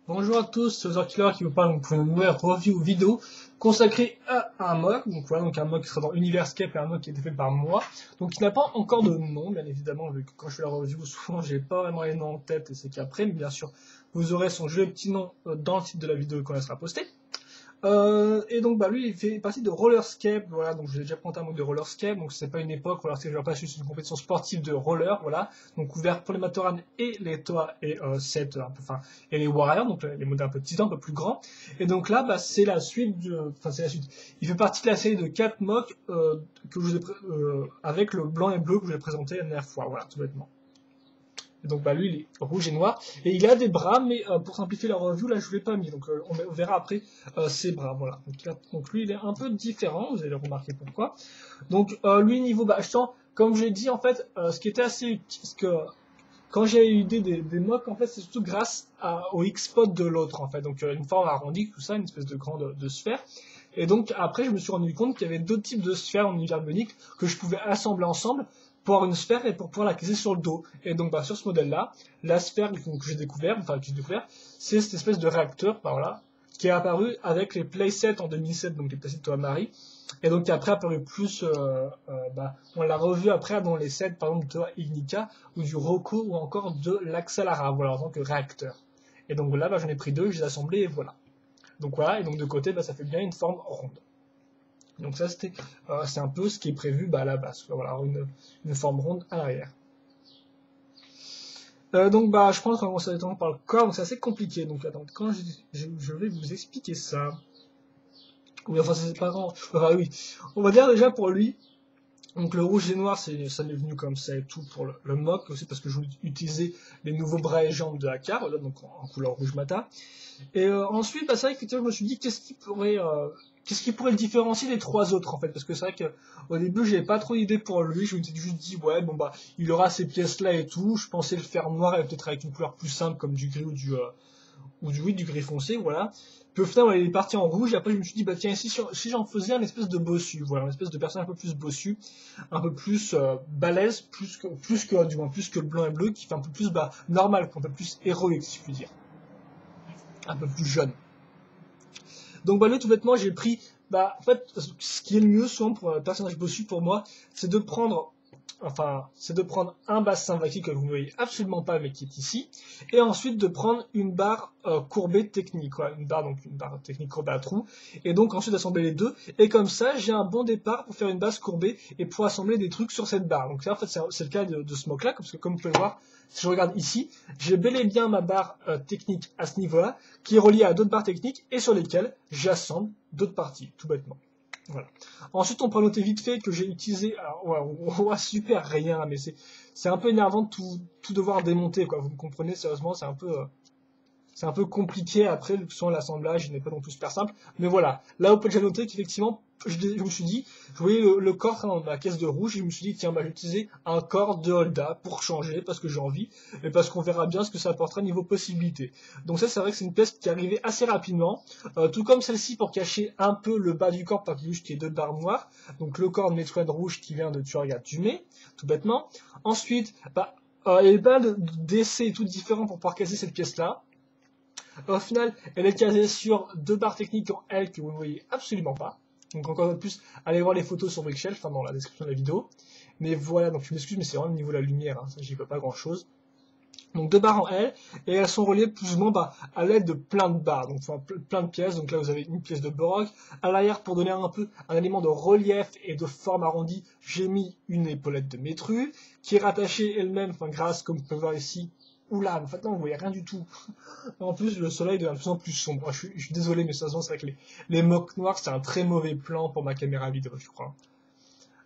Bonjour à tous, c'est Ozarkiller qui vous parle pour une nouvelle review vidéo consacrée à un mock. Donc voilà, donc un mock qui sera dans Universcape et un mock qui a été fait par moi. Donc il n'a pas encore de nom, bien évidemment, vu que quand je fais la review, souvent j'ai pas vraiment les noms en tête et c'est qu'après, mais bien sûr, vous aurez son joli petit nom dans le titre de la vidéo quand elle sera postée. Et donc bah lui il fait partie de Rollerscape, voilà, donc je l'ai déjà présenté un mode de Rollerscape, donc c'est pas une époque, Rollerscape je pas juste une compétition sportive de roller, voilà, donc ouvert pour les Matoran et les Toa et Set, un peu, enfin, et les Warriors, donc les modèles un peu titans, un peu plus grands. Et donc là bah c'est la suite enfin c'est la suite. Il fait partie de la série de 4 mocks que je vous ai avec le blanc et bleu que je vous ai présenté la dernière fois, voilà, tout bêtement. Et donc bah lui il est rouge et noir et il a des bras mais pour simplifier la review là je ne l'ai pas mis donc on verra après ses bras voilà donc lui il est un peu différent, vous allez remarquer pourquoi. Donc lui niveau bah je sens comme j'ai dit en fait ce qui était assez utile parce que quand j'ai eu l'idée des mocks en fait c'est surtout grâce au X-Spot de l'autre en fait, donc une forme arrondie tout ça, une espèce de grande de sphère. Et donc après je me suis rendu compte qu'il y avait deux types de sphères en univers bionique que je pouvais assembler ensemble pour avoir une sphère et pour pouvoir la caser sur le dos. Et donc bah, sur ce modèle-là, la sphère que j'ai découvert, c'est cette espèce de réacteur, bah, voilà, qui est apparu avec les playsets en 2007, donc les playsets de Thomas Marie, et donc qui après apparu plus, bah, on l'a revu après dans les sets par exemple de Thomas Ignica ou du Roku ou encore de l'Axalara, voilà, en tant que réacteur. Et donc là, bah, j'en ai pris deux, je les ai assemblés et voilà. Donc voilà, et donc de côté, bah, ça fait bien une forme ronde. Donc ça, c'est un peu ce qui est prévu bah, à la base. Voilà, une forme ronde à l'arrière. Donc bah, je pense qu'on va commencer directement par le corps, donc c'est assez compliqué. Donc attends, quand je vais vous expliquer ça. Oui, enfin c'est pas grand. Enfin oui, on va dire déjà pour lui. Donc le rouge et noir, ça m'est venu comme ça et tout pour le mock aussi parce que je voulais utiliser les nouveaux bras et jambes de Hakar, voilà, donc en couleur rouge mata. Et ensuite, bah, c'est vrai que je me suis dit qu'est-ce qui pourrait le différencier des trois autres en fait, parce que c'est vrai que au début j'avais pas trop d'idées pour lui, je me suis juste dit ouais bon bah il aura ces pièces là et tout, je pensais le faire noir et peut-être avec une couleur plus simple comme du gris ou du gris foncé, voilà. Puis au final, il est parti en rouge, et après je me suis dit, bah tiens, si j'en faisais un espèce de bossu, voilà, une espèce de personnage un peu plus bossu, un peu plus balèze, du moins plus que le blanc et bleu, qui fait un peu plus bah, normal, un peu plus héroïque, si je puis dire, un peu plus jeune. Donc bah, lui, tout bêtement, j'ai pris, bah, en fait, ce qui est le mieux souvent pour un personnage bossu pour moi, c'est de prendre un bassin vaquille que vous ne voyez absolument pas mais qui est ici, et ensuite de prendre une barre courbée technique, quoi, une barre technique courbée à trous, et donc ensuite assembler les deux, et comme ça j'ai un bon départ pour faire une base courbée et pour assembler des trucs sur cette barre. Donc là en fait c'est le cas de ce mock là, parce que comme vous pouvez le voir, si je regarde ici, j'ai bel et bien ma barre technique à ce niveau-là, qui est reliée à d'autres barres techniques et sur lesquelles j'assemble d'autres parties, tout bêtement. Voilà. Ensuite, on peut noter vite fait que j'ai utilisé, alors, ouais, on voit super rien, mais c'est un peu énervant de tout devoir démonter, quoi. Vous me comprenez, sérieusement, c'est un peu compliqué après, sans l'assemblage, il n'est pas non plus super simple. Mais voilà, là, on peut déjà noter qu'effectivement, je me suis dit, je voyais le corps dans ma caisse de rouge, et je me suis dit, tiens, bah, je vais utiliser un corps de Holda pour changer, parce que j'ai envie, et parce qu'on verra bien ce que ça apportera niveau possibilité. Donc ça, c'est vrai que c'est une pièce qui est arrivée assez rapidement, tout comme celle-ci pour cacher un peu le bas du corps, par juste qui est deux barres noires, donc le corps de Metroid rouge qui vient de Tuaga Tumé, tout bêtement. Ensuite, bah, il y avait pas d'essais tout différents pour pouvoir casser cette pièce-là. Au final, elle est casée sur deux barres techniques en L que vous ne voyez absolument pas. Donc encore une fois de plus, allez voir les photos sur Brickshelf, enfin dans la description de la vidéo. Mais voilà, donc je m'excuse, mais c'est vraiment au niveau de la lumière, hein, ça j'y peux pas grand chose. Donc deux barres en L, et elles sont reliées plus ou moins bah, à l'aide de plein de barres, donc enfin, plein de pièces. Donc là vous avez une pièce de Borok. À l'arrière, pour donner un peu un élément de relief et de forme arrondie, j'ai mis une épaulette de Métru, qui est rattachée elle-même, enfin grâce, comme vous pouvez voir ici. Oula, en fait non, vous voyez rien du tout. En plus, le soleil devient de plus en plus sombre. Je suis désolé, mais sérieusement, c'est vrai que les mocs noirs, c'est un très mauvais plan pour ma caméra vidéo, je crois.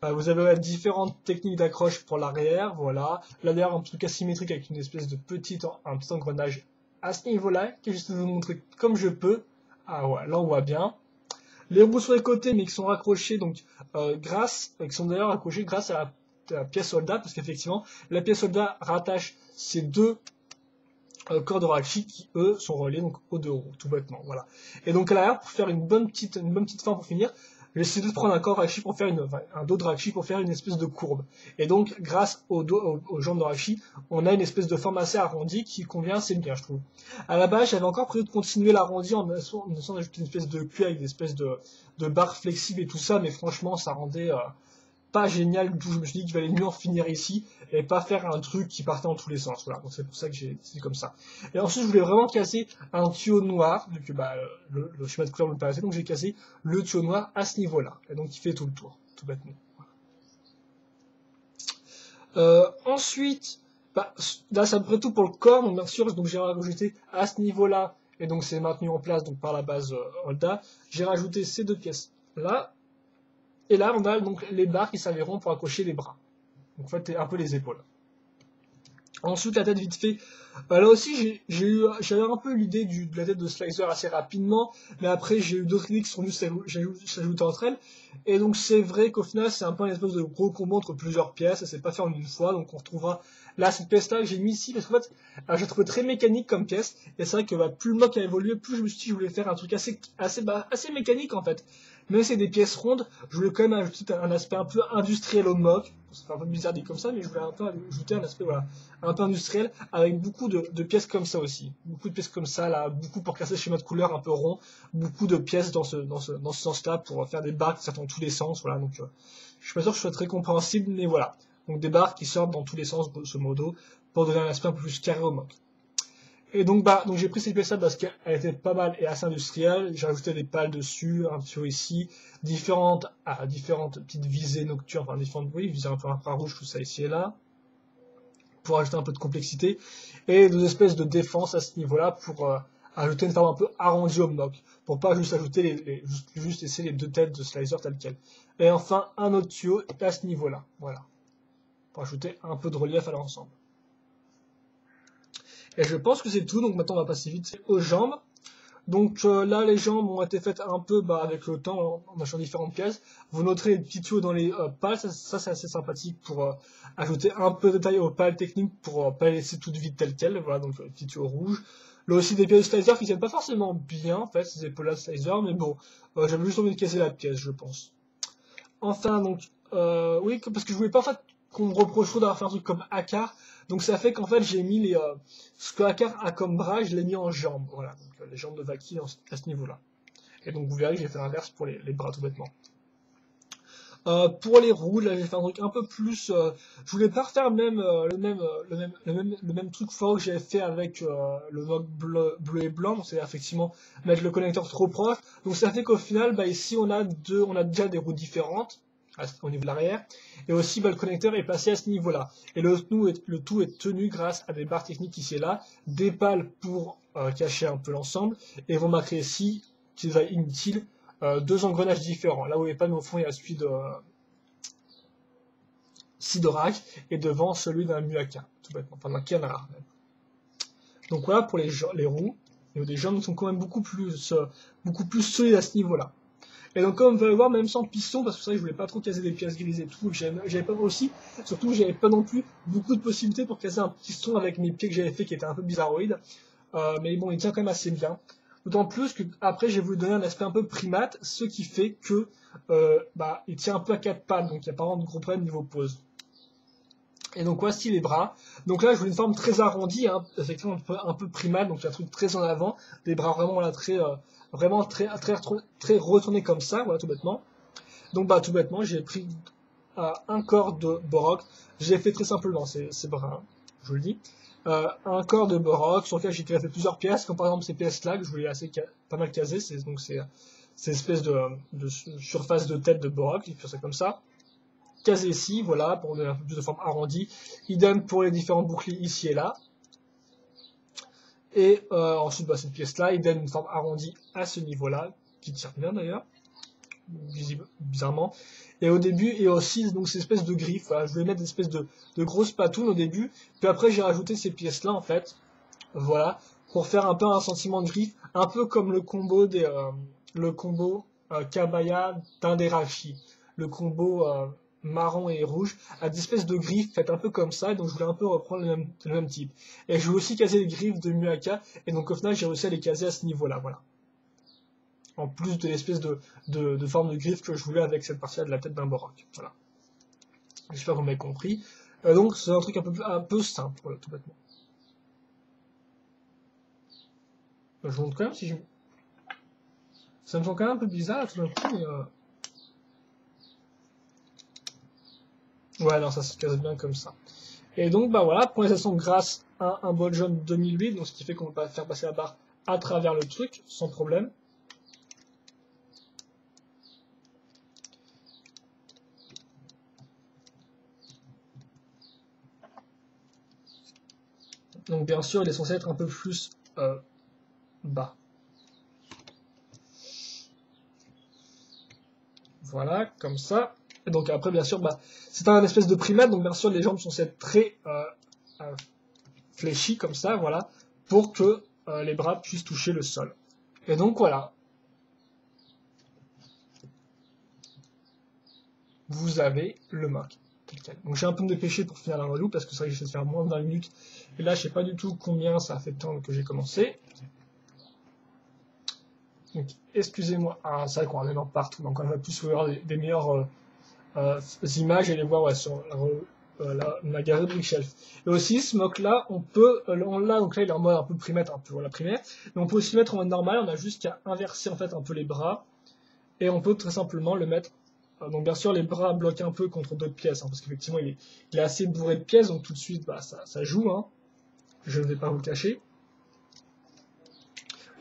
Vous avez différentes techniques d'accroche pour l'arrière, voilà. Là d'ailleurs un truc asymétrique avec une espèce de un petit engrenage à ce niveau-là, que je vais vous montrer comme je peux. Ah ouais, là on voit bien. Les roues sur les côtés, mais qui sont raccrochés donc qui sont d'ailleurs accrochés grâce à la pièce soldat, parce qu'effectivement la pièce soldat rattache ces deux cordes oralchiques qui eux sont reliés donc aux deux roues, tout bêtement, voilà. Et donc à l'arrière, pour faire une bonne petite forme pour finir, j'ai décidé de prendre un corps Rachi pour faire un dos de Rachi pour faire une espèce de courbe. Et donc, grâce aux jambes de Rachi, on a une espèce de forme assez arrondie qui convient assez bien, je trouve. À la base, j'avais encore prévu de continuer l'arrondi en essayant d'ajouter une espèce de queue avec des espèces de barres flexibles et tout ça, mais franchement, ça rendait pas génial du tout. Je me suis dit qu'il valait mieux en finir ici et pas faire un truc qui partait dans tous les sens. Voilà, donc c'est pour ça que j'ai décidé comme ça. Et ensuite, je voulais vraiment casser un tuyau noir, vu que le schéma de couleur me le paraissait, donc j'ai cassé le tuyau noir à ce niveau-là. Et donc il fait tout le tour, tout bêtement. Ensuite, là c'est à peu près tout pour le corps, donc bien sûr, donc j'ai rajouté à ce niveau-là, et donc c'est maintenu en place donc par la base Holda, j'ai rajouté ces deux pièces là, et là on a donc les barres qui serviront pour accrocher les bras. Donc en fait un peu les épaules. Ensuite la tête vite fait. Là aussi j'avais un peu l'idée de la tête de Slicer assez rapidement, mais après j'ai eu d'autres idées qui sont venues s'ajouter entre elles. Et donc c'est vrai qu'au final c'est un peu une espèce de gros combo entre plusieurs pièces, et c'est pas fait en une fois, donc on retrouvera là cette pièce là que j'ai mis ici, parce qu'en fait je la trouve très mécanique comme pièce, et c'est vrai que plus le mock a évolué, plus je me suis dit que je voulais faire un truc assez mécanique en fait. Même si c'est des pièces rondes, je voulais quand même ajouter un aspect un peu industriel au mock. Ça fait un peu bizarre dit comme ça, mais je voulais un peu ajouter un aspect voilà, un peu industriel, avec beaucoup de pièces comme ça aussi. Beaucoup de pièces comme ça, là, beaucoup pour casser le schéma de couleur un peu rond, beaucoup de pièces dans ce sens-là pour faire des barres qui sortent dans tous les sens, voilà. Donc, je suis pas sûr que je sois très compréhensible, mais voilà. Donc, des barres qui sortent dans tous les sens, grosso modo, pour donner un aspect un peu plus carré au mock. Et donc, donc j'ai pris cette pièce-là parce qu'elle était pas mal et assez industrielle. J'ai rajouté des pales dessus, un tuyau ici, différentes petites visées nocturnes, enfin différentes, oui, visées un peu infrarouge, tout ça ici et là, pour ajouter un peu de complexité, et des espèces de défense à ce niveau-là pour ajouter une forme un peu arrondie au mock, pour pas juste ajouter juste laisser les deux têtes de Slicer telles quelles. Et enfin, un autre tuyau à ce niveau-là, voilà, pour ajouter un peu de relief à l'ensemble. Et je pense que c'est tout, donc maintenant on va passer vite aux jambes. Donc là, les jambes ont été faites un peu avec le temps, en achetant différentes pièces. Vous noterez les petits tuyaux dans les pales, ça c'est assez sympathique pour ajouter un peu de détail aux pales techniques, pour pas les laisser toutes vides telles quelles. Voilà, donc les petits tuyaux rouges. Là aussi des pièces de slicer qui tiennent pas forcément bien, en fait, ces épaules-là de slicer, mais bon, j'avais juste envie de casser la pièce, je pense. Enfin, donc, oui, parce que je voulais pas en fait qu'on me reproche trop d'avoir fait un truc comme Akar. Donc ça fait qu'en fait j'ai mis ce que Akar a comme bras, je l'ai mis en jambes. Voilà, donc les jambes de Vaki à ce niveau-là. Et donc vous verrez que j'ai fait l'inverse pour les bras tout bêtement. Pour les roues, là j'ai fait un truc un peu plus. Je voulais pas refaire le même truc fort que j'avais fait avec le mock bleu et blanc. Donc c'est effectivement mettre le connecteur trop proche. Donc ça fait qu'au final, ici on a déjà des roues différentes au niveau de l'arrière, et aussi le connecteur est passé à ce niveau-là. Et le tout est tenu grâce à des barres techniques ici et là, des pales pour cacher un peu l'ensemble, et vont marquer ici, qui est inutile, deux engrenages différents. Là où les pales au fond, il y a celui de Sidorak, et devant celui d'un Muaka, tout bêtement, enfin d'un Canara même. Donc voilà pour les roues. Et les jambes sont quand même beaucoup plus solides à ce niveau-là. Et donc comme vous pouvez le voir, même sans piston, parce que c'est vrai que je voulais pas trop casser des pièces grises et tout, j'avais pas aussi, surtout j'avais pas non plus beaucoup de possibilités pour casser un piston avec mes pieds que j'avais fait qui étaient un peu bizarroïdes. Mais bon, il tient quand même assez bien. D'autant plus que après j'ai voulu donner un aspect un peu primate, ce qui fait que il tient un peu à quatre pattes, donc il n'y a pas vraiment de gros problème niveau pose. Et donc voici les bras. Donc là je voulais une forme très arrondie, hein, effectivement un peu primate, donc un truc très en avant, des bras vraiment là vraiment très retourné comme ça, voilà, tout bêtement. Donc tout bêtement, j'ai pris un corps de Borok. J'ai fait très simplement ces bras, je vous le dis. Un corps de Borok sur lequel j'ai fait plusieurs pièces, comme par exemple ces pièces-là que je voulais pas mal caser. Donc c'est espèce de surface de tête de Borok, j'ai fait ça comme ça. Casé ici, voilà, pour donner un peu plus de forme arrondie. Idem pour les différents boucliers ici et là. Et ensuite, cette pièce-là, il donne une forme arrondie à ce niveau-là, qui tire bien d'ailleurs, bizarrement. Et au début, et aussi donc ces espèces de griffes. Voilà, je voulais mettre des espèces de grosses patounes au début, puis après j'ai rajouté ces pièces-là en fait, voilà, pour faire un peu un sentiment de griffe, un peu comme le combo Kabaya d'Inderachi, le combo marron et rouge, à des espèces de griffes faites un peu comme ça, et donc je voulais un peu reprendre le même type. Et je voulais aussi caser les griffes de Muaka, et donc au final j'ai réussi à les caser à ce niveau-là, voilà. en plus de l'espèce de forme de griffe que je voulais avec cette partie-là de la tête d'un Borok. Voilà. J'espère que vous m'avez compris. Donc c'est un truc un peu simple, voilà, tout bêtement. Je vous montre quand même si je... Ça me semble quand même un peu bizarre là, tout d'un coup, mais... Ouais, non, ça se casse bien comme ça. Et donc, bah voilà, progression grâce à un bol jaune 2008, donc ce qui fait qu'on peut faire passer la barre à travers le truc, sans problème. Donc bien sûr, il est censé être un peu plus bas. Voilà, comme ça. Et donc après, bien sûr, bah, c'est un espèce de primate, donc bien sûr, les jambes sont censées être très fléchies, comme ça, voilà, pour que les bras puissent toucher le sol. Et donc voilà, vous avez le mock. Donc j'ai un peu me dépêché pour finir la review, parce que c'est vrai que j'essaie de faire moins de 20 minutes. Et là, je sais pas du tout combien ça a fait de temps que j'ai commencé. Donc, excusez-moi. Ah, c'est vrai qu'on a des lampes partout, donc on va plus voir des meilleures images et les voir ouais, sur la galerie de Bookshelf. Et aussi, ce mock-là, on l'a, donc là, il est en mode un peu primate, un peu voilà, primaire, mais on peut aussi le mettre en mode normal, on a juste qu'à inverser en fait un peu les bras, et on peut très simplement le mettre, donc bien sûr, les bras bloquent un peu contre d'autres pièces, hein, parce qu'effectivement, il est assez bourré de pièces, donc tout de suite, bah, ça joue, hein, je ne vais pas vous le cacher.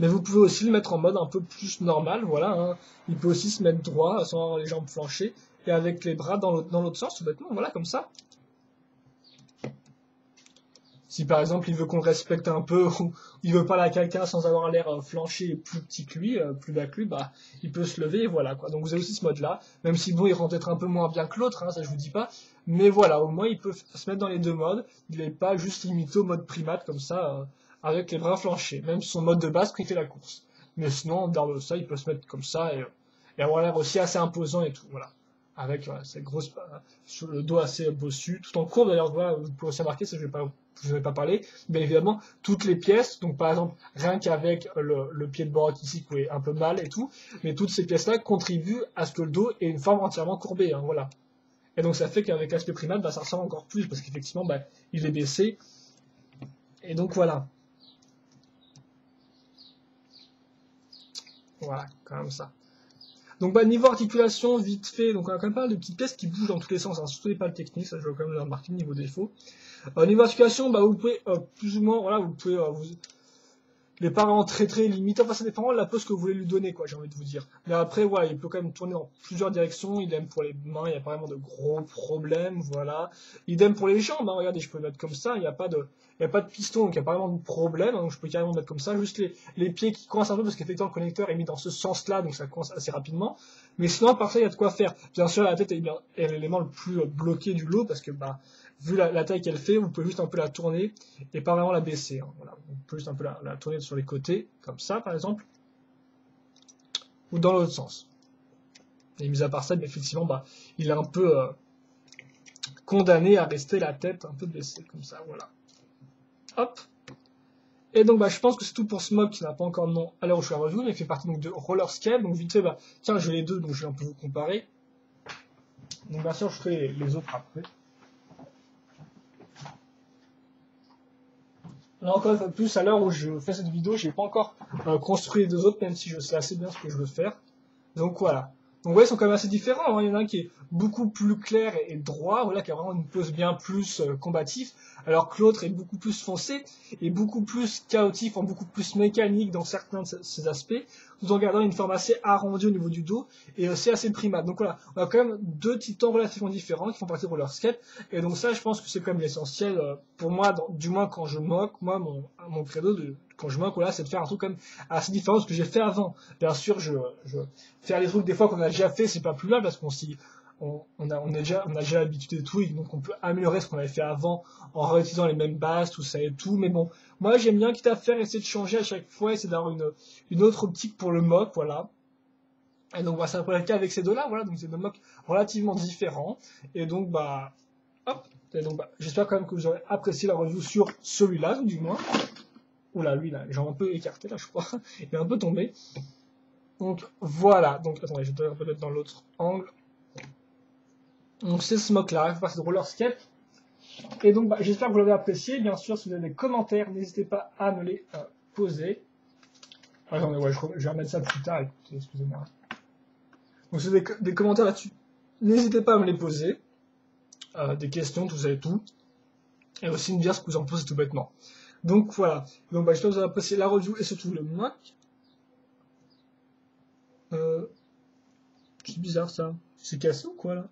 Mais vous pouvez aussi le mettre en mode un peu plus normal, voilà. Hein. Il peut aussi se mettre droit, sans avoir les jambes flanchées, et avec les bras dans l'autre sens, tout bêtement, voilà, comme ça. Si par exemple il veut qu'on respecte un peu, ou il veut parler à quelqu'un sans avoir l'air flanché et plus petit que lui, plus bas que lui, bah il peut se lever et voilà quoi. Donc vous avez aussi ce mode-là, même si bon il rend peut-être un peu moins bien que l'autre, hein, ça je vous dis pas, mais voilà, au moins il peut se mettre dans les deux modes, il n'est pas juste limité au mode primate comme ça, avec les bras flanchés, même son mode de base quand il fait la course. Mais sinon, en dehors de ça, il peut se mettre comme ça et avoir l'air aussi assez imposant et tout, voilà. Avec voilà, cette grosse, sur le dos assez bossu, tout en courbe d'ailleurs, voilà, vous pouvez aussi remarquer, ça je vais pas parler, bien évidemment, toutes les pièces, donc par exemple, rien qu'avec le pied de Borok ici qui est un peu mal et tout, mais toutes ces pièces-là contribuent à ce que le dos ait une forme entièrement courbée, hein, voilà. Et donc ça fait qu'avec l'aspect primate, bah, ça ressemble encore plus, parce qu'effectivement, bah, il est baissé, et donc voilà. Voilà, comme ça. Donc bah, niveau articulation, vite fait, donc on a quand même pas mal de petites pièces qui bougent dans tous les sens, hein, surtout les pales techniques, ça je vais quand même le remarquer niveau défaut. Niveau articulation, bah, vous pouvez plus ou moins, voilà, vous pouvez les parents très limite, enfin ça dépend vraiment de la pose que vous voulez lui donner, quoi, j'ai envie de vous dire. Mais après, voilà, il peut quand même tourner dans plusieurs directions, idem pour les mains, il n'y a pas vraiment de gros problèmes, voilà. Idem pour les jambes, hein, regardez, je peux le mettre comme ça, il n'y a pas de piston, donc il n'y a pas vraiment de problème, hein, donc je peux carrément le mettre comme ça, juste les pieds qui coincent un peu, parce qu'effectivement le connecteur est mis dans ce sens-là, donc ça coince assez rapidement. Mais sinon, par ça, il y a de quoi faire. Bien sûr, la tête est l'élément le plus bloqué du lot, parce que, bah, vu la taille qu'elle fait, vous pouvez juste un peu la tourner et pas vraiment la baisser. Hein, voilà. On peut juste un peu la tourner sur les côtés, comme ça par exemple, ou dans l'autre sens. Et mis à part ça, effectivement, bah, il est un peu condamné à rester la tête un peu baissée, comme ça, voilà. Hop. Et donc, bah, je pense que c'est tout pour ce mock qui n'a pas encore de nom à l'heure où je suis à review, mais il fait partie donc, de Roller Scale. Donc, vite fait, bah, tiens, j'ai les deux, donc je vais un peu vous comparer. Donc, bien sûr, je ferai les autres après. Là encore une fois de plus, à l'heure où je fais cette vidéo, j'ai pas encore construit les deux autres, même si je sais assez bien ce que je veux faire. Donc voilà. Donc ouais, ils sont quand même assez différents. Hein. Il y en a un qui est beaucoup plus clair et droit, voilà, qui a vraiment une pose bien plus combatif, alors que l'autre est beaucoup plus foncé et beaucoup plus chaotique, enfin, beaucoup plus mécanique dans certains de ces aspects, tout en gardant une forme assez arrondie au niveau du dos et aussi assez primate. Donc voilà, on a quand même deux titans relativement différents qui font partie de Roller Skate, et donc ça, je pense que c'est quand même l'essentiel pour moi, du moins quand je moque, moi, mon credo quand je moque, voilà, c'est de faire un truc quand même assez différent de ce que j'ai fait avant. Bien sûr, faire des trucs des fois qu'on a déjà fait, c'est pas plus mal parce on a déjà l'habitude et tout, et donc on peut améliorer ce qu'on avait fait avant en réutilisant les mêmes bases, tout ça et tout. Mais bon, moi j'aime bien quitte à faire, essayer de changer à chaque fois, essayer d'avoir une autre optique pour le mock, voilà. Et donc voilà, c'est un peu le cas avec ces deux-là, voilà, donc c'est deux mocks relativement différents. Et donc bah, hop, et donc bah, j'espère quand même que vous aurez apprécié la review sur celui-là, du moins. Oula, lui là, j'ai un peu écarté là, je crois, il est un peu tombé. Donc voilà, donc attendez, je dois peut-être dans l'autre angle. Donc c'est ce mock là, il faut passer de roller skate. Et donc bah, j'espère que vous l'avez apprécié. Bien sûr, si vous avez des commentaires, n'hésitez pas à me les poser. Attendez, ouais, je vais remettre ça plus tard, écoutez, excusez-moi. Donc si vous avez des commentaires là-dessus, n'hésitez pas à me les poser. Des questions, tout ça et tout. Et aussi me dire ce que vous en pensez tout bêtement. Donc voilà. Donc bah, j'espère que vous avez apprécié la review et surtout le mock. C'est bizarre ça. C'est cassé ou quoi là?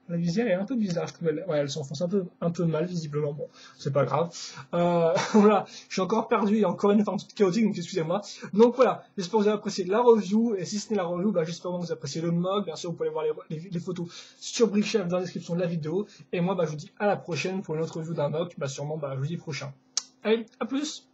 La visière est un peu bizarre, je trouve. Ouais, elle s'enfonce un peu mal, visiblement. Bon, c'est pas grave. Voilà, je suis encore perdu et encore une forme toute chaotique, donc excusez-moi. Donc voilà, j'espère que vous avez apprécié la review. Et si ce n'est la review, bah, j'espère que vous avez apprécié le mug. Bien sûr, vous pouvez voir les photos sur Brickchef dans la description de la vidéo. Et moi, bah, je vous dis à la prochaine pour une autre review d'un mug. Bah, sûrement bah, jeudi prochain. Allez, à plus!